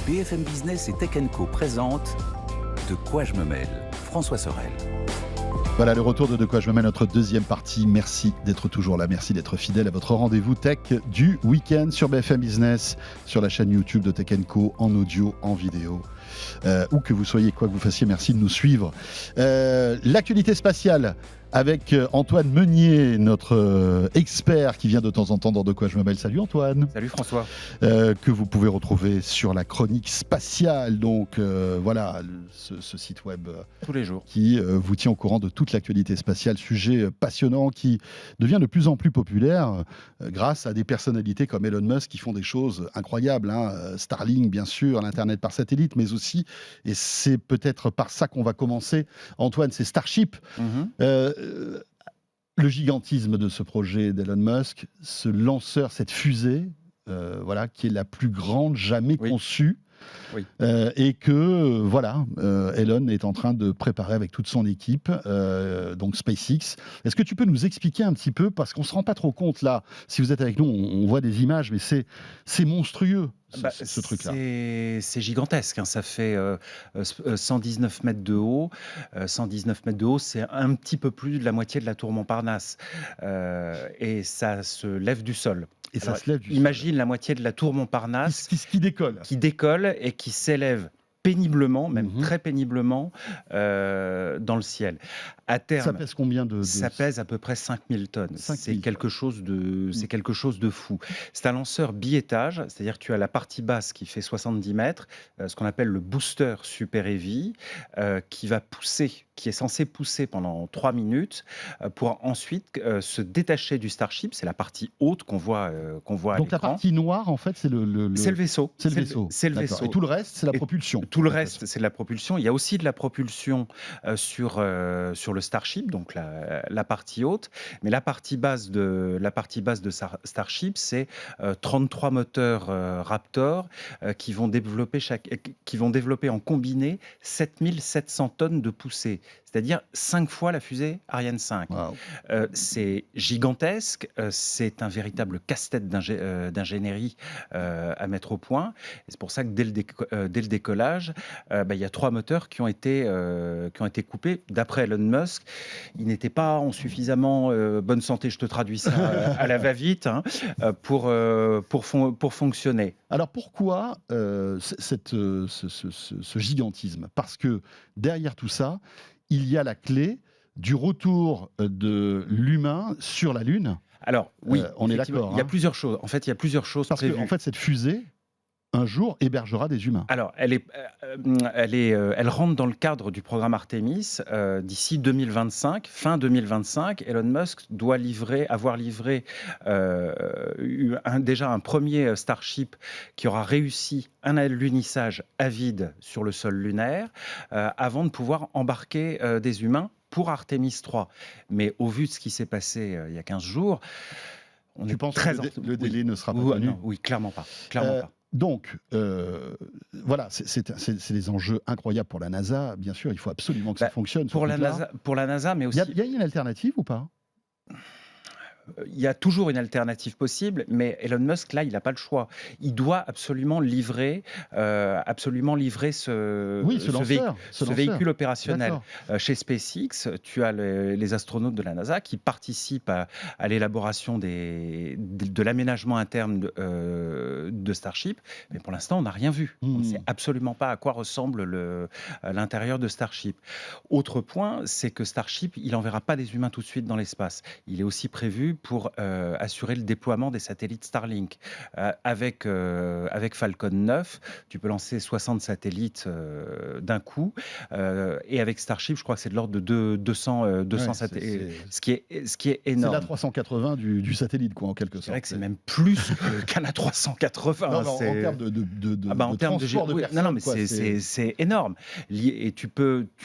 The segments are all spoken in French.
BFM Business et Tech Co présente De quoi je me mêle, François Sorel. Voilà le retour de quoi je me mets, notre deuxième partie. Merci d'être toujours là, merci d'être fidèle à votre rendez-vous tech du week-end sur BFM Business, sur la chaîne YouTube de Tech Co, en audio, en vidéo. Où que vous soyez, quoi que vous fassiez, merci de nous suivre. L'actualité spatiale avec Antoine Meunier, notre expert qui vient de temps en temps dans De quoi je me mêle. Salut Antoine. Salut François. Que vous pouvez retrouver sur la chronique spatiale. Donc voilà, ce site web tous les jours qui vous tient au courant de toute l'actualité spatiale. Sujet passionnant qui devient de plus en plus populaire grâce à des personnalités comme Elon Musk qui font des choses incroyables. Starlink, bien sûr, l'Internet par satellite, mais aussi, et c'est peut-être par ça qu'on va commencer, Antoine, c'est Starship. Le gigantisme de ce projet d'Elon Musk, ce lanceur, cette fusée, qui est la plus grande jamais conçue. Oui. Et que Elon est en train de préparer avec toute son équipe, donc SpaceX. Est-ce que tu peux nous expliquer un petit peu, parce qu'on se rend pas trop compte là, si vous êtes avec nous, on voit des images, mais c'est monstrueux. Ce truc-là. C'est gigantesque, ça fait 119 mètres de haut. 119 mètres de haut, c'est un petit peu plus de la moitié de la tour Montparnasse. Et ça se lève du sol. Et alors, ça se lève du imagine sol. La moitié de la tour Montparnasse qui décolle. Qui décolle et qui s'élève péniblement, même très péniblement, dans le ciel. À terme, ça pèse combien de... Ça pèse à peu près 5000 tonnes. C'est quelque chose de fou. C'est un lanceur biétage, c'est-à-dire que tu as la partie basse qui fait 70 mètres, ce qu'on appelle le booster Super Heavy, qui est censé pousser pendant 3 minutes pour ensuite se détacher du Starship. C'est la partie haute qu'on voit à l'écran. Donc la partie noire, en fait, c'est le vaisseau. C'est le vaisseau. C'est le vaisseau. Et tout le reste, c'est la propulsion. Tout le reste, c'est de la propulsion. Il y a aussi de la propulsion sur le Starship, donc la partie haute. Mais la partie basse de Starship, c'est 33 moteurs Raptor qui vont développer en combiné 7700 tonnes de poussée. C'est-à-dire 5 fois la fusée Ariane 5. Wow. C'est gigantesque, c'est un véritable casse-tête d'ingénierie à mettre au point. Et c'est pour ça que dès le décollage, il y a 3 moteurs qui ont été coupés. D'après Elon Musk, ils n'étaient pas en suffisamment bonne santé, je te traduis ça à la va-vite, pour fonctionner. Alors pourquoi ce gigantisme ? Parce que derrière tout ça, il y a la clé du retour de l'humain sur la Lune. Alors oui, on est d'accord. Il y a plusieurs choses. En fait, il y a plusieurs choses parce prévues. que en fait, cette fusée, un jour, hébergera des humains. Alors, elle rentre dans le cadre du programme Artemis d'ici 2025, fin 2025. Elon Musk doit avoir livré déjà un premier Starship qui aura réussi un alunissage à vide sur le sol lunaire avant de pouvoir embarquer des humains pour Artemis 3. Mais au vu de ce qui s'est passé il y a 15 jours, tu penses que le délai ne sera pas tenu ? Oui, clairement pas. Donc, c'est des enjeux incroyables pour la NASA. Bien sûr, il faut absolument que ça fonctionne. Pour la NASA, mais aussi... Il y a une alternative ou pas ? Il y a toujours une alternative possible, mais Elon Musk, là, il n'a pas le choix. Il doit absolument livrer ce véhicule opérationnel. Chez SpaceX, tu as les astronautes de la NASA qui participent à l'élaboration de l'aménagement interne de Starship, mais pour l'instant, on n'a rien vu. On ne sait absolument pas à quoi ressemble l'intérieur de Starship. Autre point, c'est que Starship, il n'enverra pas des humains tout de suite dans l'espace. Il est aussi prévu pour assurer le déploiement des satellites Starlink. Avec Falcon 9, tu peux lancer 60 satellites d'un coup. Et avec Starship, je crois que c'est de l'ordre de 200 satellites, ce qui est énorme. C'est la 380 du satellite, quoi, en quelque sorte. C'est vrai que c'est même plus qu'un A380. Non, en termes de transport de personnes. Non, mais c'est énorme. Et tu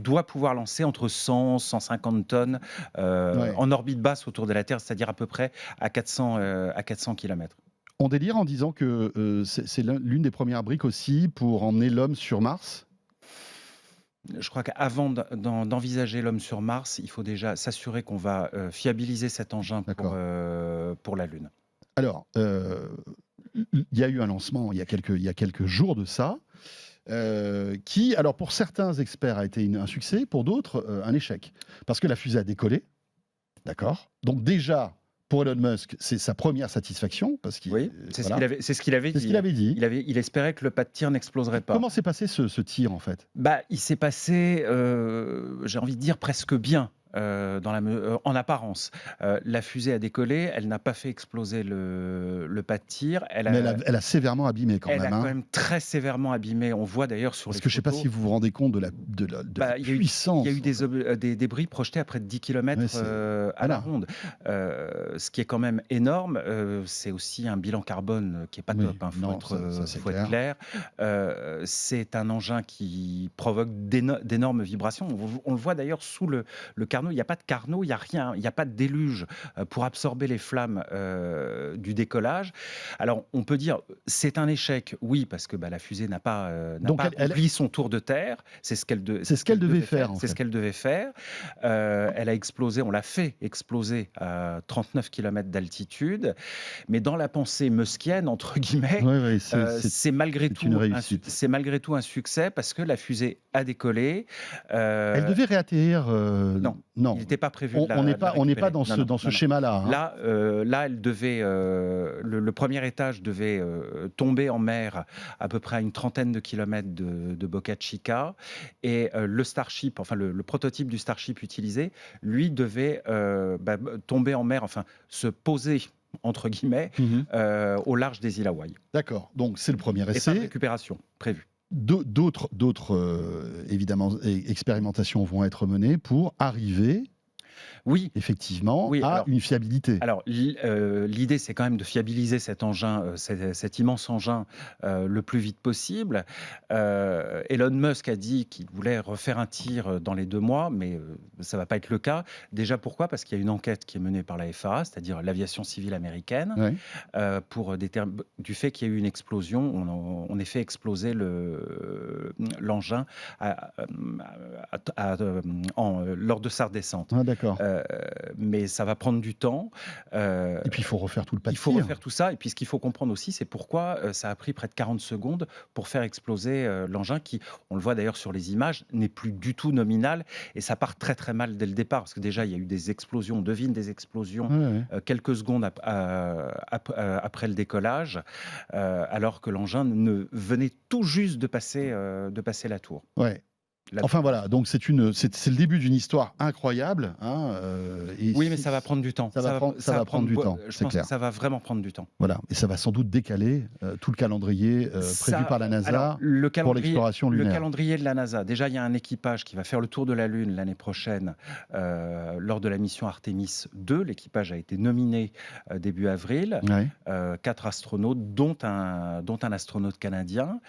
dois pouvoir lancer entre 100 150 tonnes en orbite basse autour de la Terre, c'est-à-dire à peu près à 400 km. On délire en disant que c'est l'une des premières briques aussi pour emmener l'homme sur Mars. Je crois qu'avant d'envisager l'homme sur Mars, il faut déjà s'assurer qu'on va fiabiliser cet engin pour la Lune. Alors, il y a eu un lancement il y a quelques jours de ça. qui, alors pour certains experts, a été un succès, pour d'autres, un échec. Parce que la fusée a décollé, d'accord. Donc déjà, pour Elon Musk, c'est sa première satisfaction. Parce qu'il, oui, c'est ce qu'il avait dit. C'est ce qu'il avait dit. Il espérait que le pas de tir n'exploserait pas. Comment s'est passé ce tir, en fait? Il s'est passé, j'ai envie de dire, presque bien. En apparence, la fusée a décollé, elle n'a pas fait exploser le pas de tir. Mais elle a sévèrement abîmé quand même. Elle a quand même très sévèrement abîmé. On voit d'ailleurs sur les photos. Parce que je ne sais pas si vous vous rendez compte de la puissance. Il y a eu des débris projetés à près de 10 km à la ronde. Ce qui est quand même énorme. C'est aussi un bilan carbone qui n'est pas top. Il faut être clair. C'est un engin qui provoque d'énormes vibrations. On le voit d'ailleurs sous le carnot. Il n'y a pas de carnot, il n'y a rien, il n'y a pas de déluge pour absorber les flammes du décollage. Alors, on peut dire, c'est un échec, oui, parce que la fusée n'a pas accompli son tour de terre. C'est ce qu'elle devait faire. C'est ce qu'elle devait faire. Elle a explosé, on l'a fait exploser à 39 km d'altitude. Mais dans la pensée muskienne, entre guillemets, c'est malgré tout un succès parce que la fusée a décollé. Elle devait réatterrir Non, il n'était pas prévu. On n'est pas dans ce schéma-là. Là, elle devait. Le premier étage devait tomber en mer à peu près à une trentaine de kilomètres de Boca Chica, et le Starship, enfin le prototype du Starship utilisé, lui devait tomber en mer, enfin se poser entre guillemets au large des îles Hawaï. D'accord. Donc c'est le premier essai. Et pas de récupération prévue. D'autres évidemment expérimentations vont être menées pour arriver effectivement à une fiabilité. Alors l'idée c'est quand même de fiabiliser cet engin, cet immense engin le plus vite possible. Elon Musk a dit qu'il voulait refaire un tir dans les 2 mois, mais ça ne va pas être le cas. Déjà pourquoi ? Parce qu'il y a une enquête qui est menée par la FAA, c'est-à-dire l'aviation civile américaine, pour du fait qu'il y a eu une explosion. On a fait exploser l'engin lors de sa redescente. D'accord. Mais ça va prendre du temps. Et puis il faut refaire tout le pas de tir. Il faut refaire tout ça. Et puis ce qu'il faut comprendre aussi, c'est pourquoi ça a pris près de 40 secondes pour faire exploser l'engin qui, on le voit d'ailleurs sur les images, n'est plus du tout nominal. Et ça part très très mal dès le départ. Parce que déjà, il y a eu des explosions, on devine des explosions quelques secondes après le décollage, alors que l'engin venait tout juste de passer la tour. Ouais. Enfin voilà, donc c'est le début d'une histoire incroyable. Oui, mais ça va prendre du temps. Ça va prendre du temps, je pense que ça va vraiment prendre du temps. Voilà, et ça va sans doute décaler tout le calendrier prévu par la NASA pour l'exploration lunaire. Le calendrier de la NASA, déjà il y a un équipage qui va faire le tour de la Lune l'année prochaine lors de la mission Artemis 2. L'équipage a été nominé début avril. 4 astronautes, dont un astronaute canadien,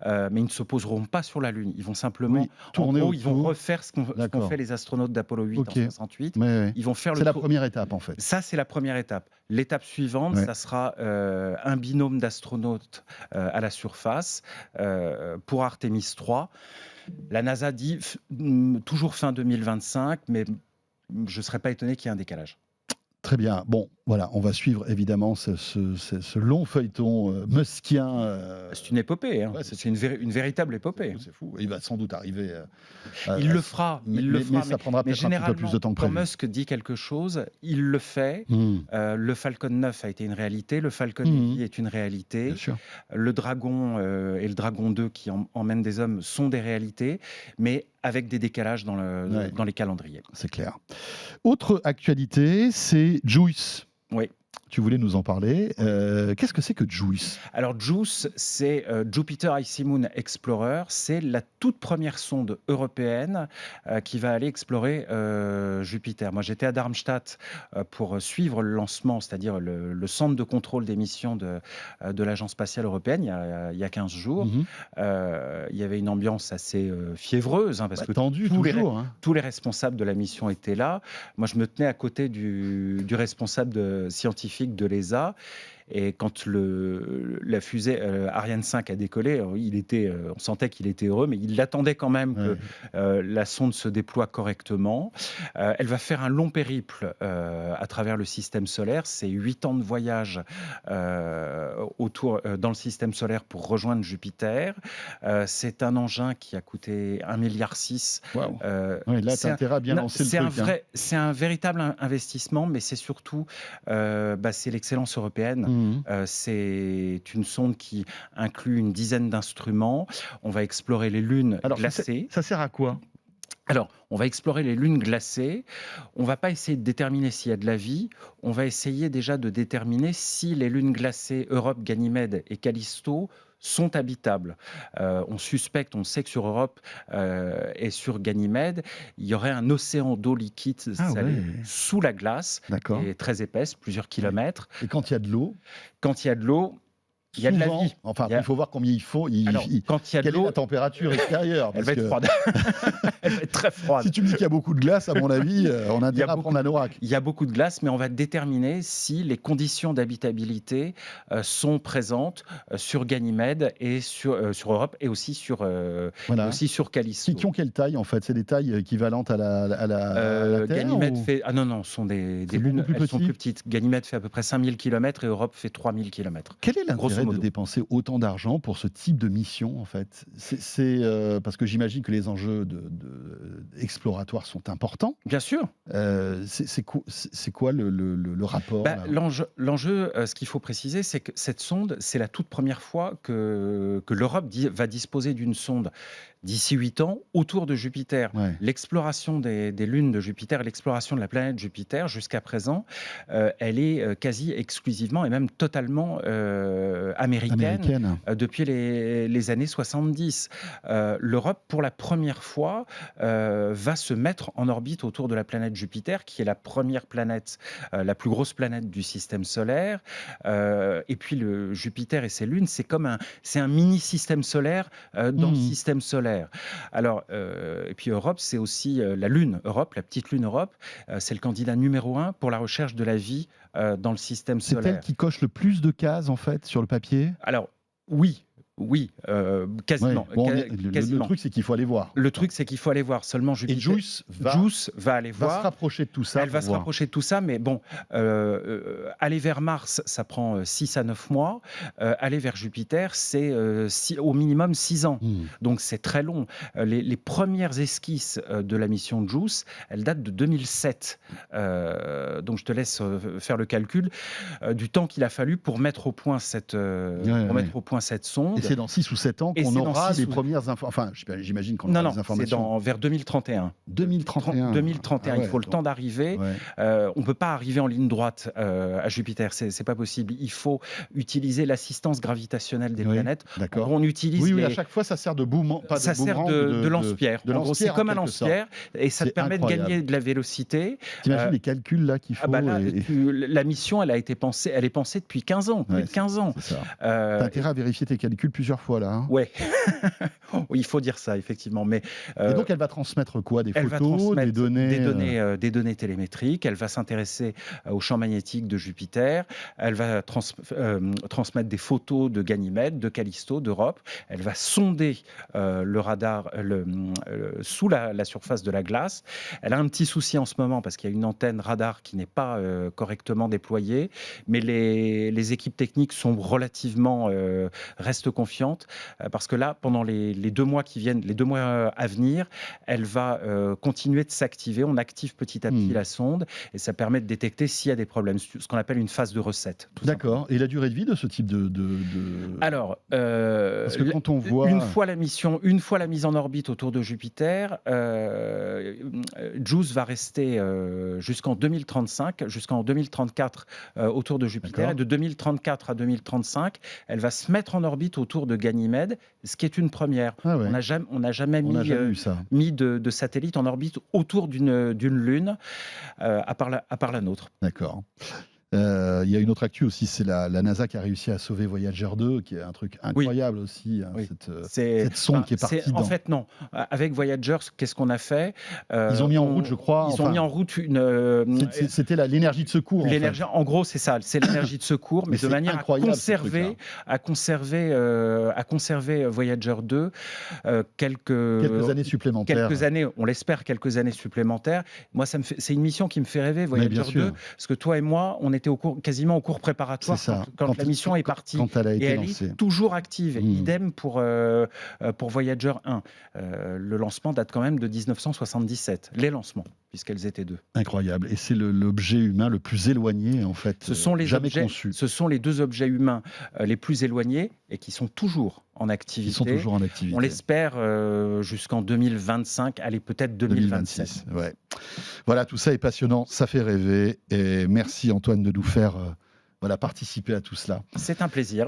mais ils ne se poseront pas sur la Lune. Ils vont simplement... ils vont refaire ce qu'ont fait les astronautes d'Apollo 8 en 68. Ils vont faire c'est la première étape en fait. Ça, c'est la première étape. L'étape suivante, ça sera un binôme d'astronautes à la surface pour Artemis 3. La NASA dit toujours fin 2025, mais je ne serais pas étonné qu'il y ait un décalage. Très bien. Bon, voilà, on va suivre évidemment ce long feuilleton muskien. C'est une épopée, hein. C'est une véritable épopée. C'est fou. Il va sans doute arriver. Il le fera. Mais ça prendra peut-être un petit peu plus de temps que prévu. Quand Musk dit quelque chose, il le fait. Le Falcon 9 a été une réalité. Le Falcon Heavy est une réalité. Bien sûr. Le Dragon et le Dragon 2 qui emmènent des hommes sont des réalités, mais avec des décalages dans les calendriers. C'est clair. Autre actualité, c'est JUICE. Oui. Tu voulais nous en parler. Qu'est-ce que c'est que JUICE ? Alors JUICE, c'est Jupiter Icy Moon Explorer. C'est la toute première sonde européenne qui va aller explorer Jupiter. Moi, j'étais à Darmstadt pour suivre le lancement, c'est-à-dire le centre de contrôle des missions de l'Agence spatiale européenne il y a 15 jours. Il y avait une ambiance assez fiévreuse, parce que tous les responsables de la mission étaient là. Moi, je me tenais à côté du responsable scientifique de l'ESA. Et quand la fusée Ariane 5 a décollé, on sentait qu'il était heureux, mais il attendait quand même que la sonde se déploie correctement. Elle va faire un long périple à travers le système solaire. C'est 8 ans de voyage dans le système solaire pour rejoindre Jupiter. C'est un engin qui a coûté 1,6 milliard. Là, tu as intérêt à bien lancer le truc. C'est un véritable investissement, mais c'est surtout c'est l'excellence européenne. C'est une sonde qui inclut une dizaine d'instruments. On va explorer les lunes glacées. Ça sert à quoi ? Alors, on va explorer les lunes glacées. On ne va pas essayer de déterminer s'il y a de la vie. On va essayer déjà de déterminer si les lunes glacées Europe, Ganymède et Callisto sont habitables. On sait que sur Europe et sur Ganymède, il y aurait un océan d'eau liquide salée sous la glace, qui est très épaisse, plusieurs kilomètres. Et quand il y a de l'eau ? Quand il y a de l'eau, il y a de la vie. Enfin, il faut voir combien il faut. Quelle est la température extérieure ? Elle va être froide. Elle va être très froide. Si tu me dis qu'il y a beaucoup de glace, à mon avis, on a intérêt à prendre la Norac. Il y a beaucoup de glace, mais on va déterminer si les conditions d'habitabilité sont présentes sur Ganymède et sur Europe et aussi sur Callisto. Qui ont quelle taille en fait ? C'est des tailles équivalentes à la Terre Ganymède fait... Ah non, ce sont des lunes, elles sont plus petites. Ganymède fait à peu près 5000 km et Europe fait 3000 km. Quel est l'intérêt de dépenser autant d'argent pour ce type de mission en fait ? C'est parce que j'imagine que les enjeux exploratoires sont importants. Bien sûr. C'est quoi le rapport L'enjeu, ce qu'il faut préciser, c'est que cette sonde, c'est la toute première fois que l'Europe va disposer d'une sonde d'ici 8 ans autour de Jupiter. L'exploration des lunes de Jupiter, l'exploration de la planète Jupiter, jusqu'à présent, elle est quasi exclusivement et même totalement américaine. Depuis les années 70. L'Europe, pour la première fois, va se mettre en orbite autour de la planète Jupiter, qui est la première planète, la plus grosse planète du système solaire. Et puis le Jupiter et ses lunes, c'est un mini-système solaire dans le système solaire. Alors, et puis Europe, c'est aussi la Lune Europe, la petite Lune Europe. C'est le candidat numéro 1 pour la recherche de la vie dans le système solaire. C'est elle qui coche le plus de cases, en fait, sur le papier ? Alors, oui, quasiment. Le truc, c'est qu'il faut aller voir. Le truc, c'est qu'il faut aller voir. Seulement Jupiter. Et JUICE va aller voir. Va se rapprocher de tout ça. Elle va se rapprocher de tout ça, mais bon, aller vers Mars, ça prend 6 à 9 mois. Aller vers Jupiter, c'est au minimum 6 ans. Donc c'est très long. Les premières esquisses de la mission JUICE, elles datent de 2007. Donc je te laisse faire le calcul du temps qu'il a fallu pour mettre au point cette sonde. C'est dans 6 ou 7 ans qu'on aura les premières informations. Enfin, j'imagine qu'on aura des informations. C'est vers 2031. 2031, il faut le temps d'arriver. On ne peut pas arriver en ligne droite à Jupiter, c'est pas possible. Il faut utiliser l'assistance gravitationnelle des planètes. D'accord. On utilise à chaque fois, ça sert de boomerang. Ça sert de lance-pierre. C'est comme un lance-pierre et ça te permet de gagner de la vélocité. T'imagines les calculs là qu'il faut La mission, elle est pensée depuis 15 ans, plus de 15 ans. T'as intérêt à vérifier tes calculs plusieurs fois là. Oui, il faut dire ça effectivement. Mais et donc elle va transmettre quoi ? Des photos, des données, des données télémétriques. Elle va s'intéresser au champ magnétique de Jupiter. Elle va transmettre des photos de Ganymède, de Callisto, d'Europe. Elle va sonder le radar sous la surface de la glace. Elle a un petit souci en ce moment parce qu'il y a une antenne radar qui n'est pas correctement déployée, mais les équipes techniques sont relativement restent confiantes parce que là, pendant les 2 mois qui viennent, les 2 mois à venir, elle va continuer de s'activer. On active petit à petit la sonde et ça permet de détecter s'il y a des problèmes, ce qu'on appelle une phase de recette. D'accord. Et la durée de vie de ce type de... Alors, parce que quand on voit... une fois la mise en orbite autour de Jupiter, JUICE va rester jusqu'en 2035, jusqu'en 2034 autour de Jupiter. Et de 2034 à 2035, elle va se mettre en orbite autour de Ganymède, ce qui est une première. On n'a jamais mis de satellite en orbite autour d'une lune, à part la nôtre. D'accord. Il y a une autre actu aussi, c'est la NASA qui a réussi à sauver Voyager 2, qui est un truc incroyable aussi. Oui. Cette sonde qui est partie En fait, non. Avec Voyager, qu'est-ce qu'on a fait? Ils ont mis en route, je crois. Ils ont mis en route une. C'était l'énergie de secours. En gros, c'est ça. C'est l'énergie de secours, mais de manière à conserver Voyager 2 quelques années supplémentaires. Quelques années, on l'espère, quelques années supplémentaires. Moi, c'est une mission qui me fait rêver, Voyager 2, parce que toi et moi, on était quasiment au cours préparatoire quand la mission est partie. Quand elle a été elle lancée. est toujours active. Idem pour Voyager 1. Le lancement date quand même de 1977. Les lancements, puisqu'elles étaient 2. Incroyable. Et c'est l'objet humain le plus éloigné, en fait, jamais conçu. Ce sont les 2 objets humains les plus éloignés et qui sont toujours en activité. On l'espère jusqu'en 2025, allez, peut-être 2026. Ouais. Voilà, tout ça est passionnant, ça fait rêver. Et merci Antoine de nous faire participer à tout cela. C'est un plaisir.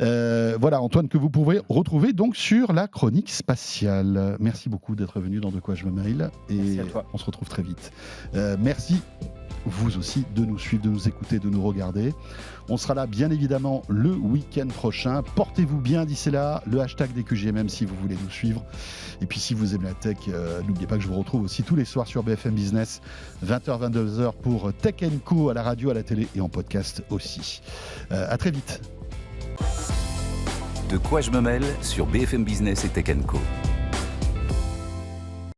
Voilà, Antoine, que vous pouvez retrouver donc sur la chronique spatiale. Merci beaucoup d'être venu dans De quoi je me mêle. Et merci à toi. On se retrouve très vite. Merci. Vous aussi, de nous suivre, de nous écouter, de nous regarder. On sera là, bien évidemment, le week-end prochain. Portez-vous bien d'ici là. Le hashtag des QGMM si vous voulez nous suivre. Et puis, si vous aimez la tech, n'oubliez pas que je vous retrouve aussi tous les soirs sur BFM Business, 20h, 22h pour Tech & Co à la radio, à la télé et en podcast aussi. À très vite. De quoi je me mêle sur BFM Business et Tech & Co.